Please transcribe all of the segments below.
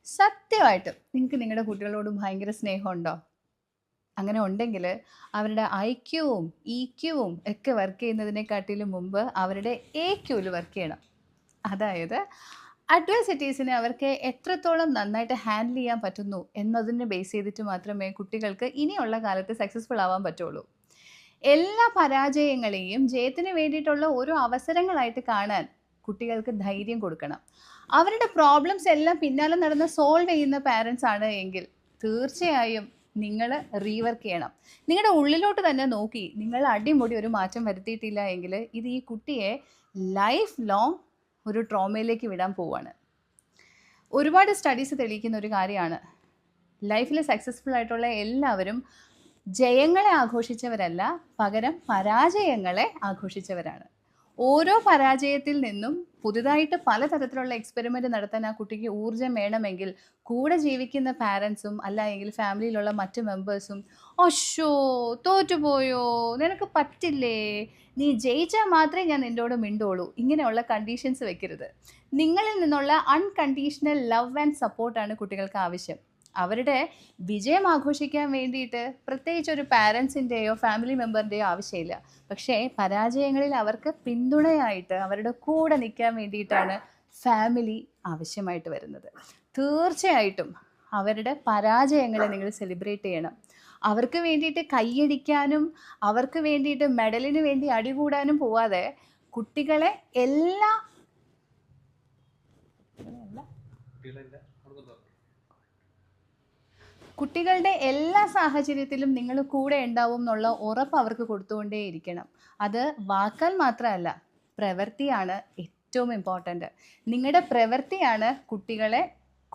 സത്യമായിട്ടും നിങ്ങൾക്ക് നിങ്ങളുടെ കുട്ടികളോട് ഭയങ്കര സ്നേഹമുണ്ടോ? അങ്ങനെ ഉണ്ടെങ്കിൽ അവരുടെ ഐക്യുവും ഇക്യുവും ഒക്കെ വർക്ക് ചെയ്യുന്നതിനെക്കാട്ടിലും മുമ്പ് അവരുടെ എക്യുവിൽ വർക്ക് ചെയ്യണം. അതായത് അഡ്വേഴ്സിറ്റീസിനെ അവർക്ക് എത്രത്തോളം നന്നായിട്ട് ഹാൻഡിൽ ചെയ്യാൻ പറ്റുന്നു എന്നതിനെ ബേസ് ചെയ്തിട്ട് മാത്രമേ കുട്ടികൾക്ക് ഇനിയുള്ള കാലത്ത് സക്സസ്ഫുൾ ആവാൻ പറ്റുള്ളൂ. എല്ലാ പരാജയങ്ങളെയും ജയത്തിന് വേണ്ടിയിട്ടുള്ള ഓരോ അവസരങ്ങളായിട്ട് കാണാൻ കുട്ടികൾക്ക് ധൈര്യം കൊടുക്കണം. അവരുടെ പ്രോബ്ലംസ് എല്ലാം പിന്നാലെ നടന്ന് സോൾവ് ചെയ്യുന്ന പാരൻസ് ആണ് എങ്കിൽ തീർച്ചയായും നിങ്ങൾ റീവർക്ക് ചെയ്യണം. നിങ്ങളുടെ ഉള്ളിലോട്ട് തന്നെ നോക്കി നിങ്ങൾ അടിമുടി ഒരു മാറ്റം വരുത്തിയിട്ടില്ല എങ്കിൽ ഇത് ഈ കുട്ടിയെ ലൈഫ് ലോങ് ഒരു ട്രോമയിലേക്ക് വിടാൻ പോവാണ്. ഒരുപാട് സ്റ്റഡീസ് തെളിയിക്കുന്ന ഒരു കാര്യമാണ്, ലൈഫിൽ സക്സസ്ഫുൾ ആയിട്ടുള്ള എല്ലാവരും ജയങ്ങളെ ആഘോഷിച്ചവരല്ല, പകരം പരാജയങ്ങളെ ആഘോഷിച്ചവരാണ്. ഓരോ പരാജയത്തിൽ നിന്നും പുതുതായിട്ട് പലതരത്തിലുള്ള എക്സ്പെരിമെൻ്റ് നടത്താൻ ആ കുട്ടിക്ക് ഊർജ്ജം വേണമെങ്കിൽ കൂടെ ജീവിക്കുന്ന പാരൻസും അല്ല എങ്കിൽ ഫാമിലിയിലുള്ള മറ്റ് മെമ്പേഴ്സും അശ്ശോ തോറ്റുപോയോ, നിനക്ക് പറ്റില്ലേ, നീ ജയിച്ചാൽ മാത്രമേ ഞാൻ നിന്നോട് മിണ്ടുള്ളൂ, ഇങ്ങനെയുള്ള കണ്ടീഷൻസ് വെക്കരുത്. നിങ്ങളിൽ നിന്നുള്ള അൺകണ്ടീഷണൽ ലവ് ആൻഡ് സപ്പോർട്ടാണ് കുട്ടികൾക്ക് ആവശ്യം. അവരുടെ വിജയം ആഘോഷിക്കാൻ വേണ്ടിയിട്ട് പ്രത്യേകിച്ച് ഒരു പാരൻസിൻ്റെയോ ഫാമിലി മെമ്പറിൻ്റെയോ ആവശ്യമില്ല. പക്ഷേ പരാജയങ്ങളിൽ അവർക്ക് പിന്തുണയായിട്ട് അവരുടെ കൂടെ നിൽക്കാൻ വേണ്ടിയിട്ടാണ് ഫാമിലി ആവശ്യമായിട്ട് വരുന്നത്. തീർച്ചയായിട്ടും അവരുടെ പരാജയങ്ങളെ നിങ്ങൾ സെലിബ്രേറ്റ് ചെയ്യണം. അവർക്ക് വേണ്ടിയിട്ട് കൈയടിക്കാനും അവർക്ക് വേണ്ടിയിട്ട് മെഡലിന് വേണ്ടി അടികൂടാനും പോവാതെ കുട്ടികളെ കുട്ടികളുടെ എല്ലാ സാഹചര്യത്തിലും നിങ്ങൾ കൂടെ ഉണ്ടാവും എന്നുള്ള ഉറപ്പ് അവർക്ക് കൊടുത്തുകൊണ്ടേയിരിക്കണം. അത് വാക്കാൽ മാത്രമല്ല, പ്രവൃത്തിയാണ് ഏറ്റവും ഇമ്പോർട്ടൻ്റ്. നിങ്ങളുടെ പ്രവൃത്തിയാണ് കുട്ടികളെ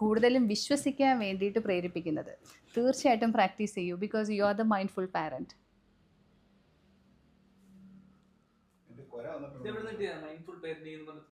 കൂടുതലും വിശ്വസിക്കാൻ വേണ്ടിയിട്ട് പ്രേരിപ്പിക്കുന്നത്. തീർച്ചയായിട്ടും പ്രാക്ടീസ് ചെയ്യൂ, because you are the mindful parent.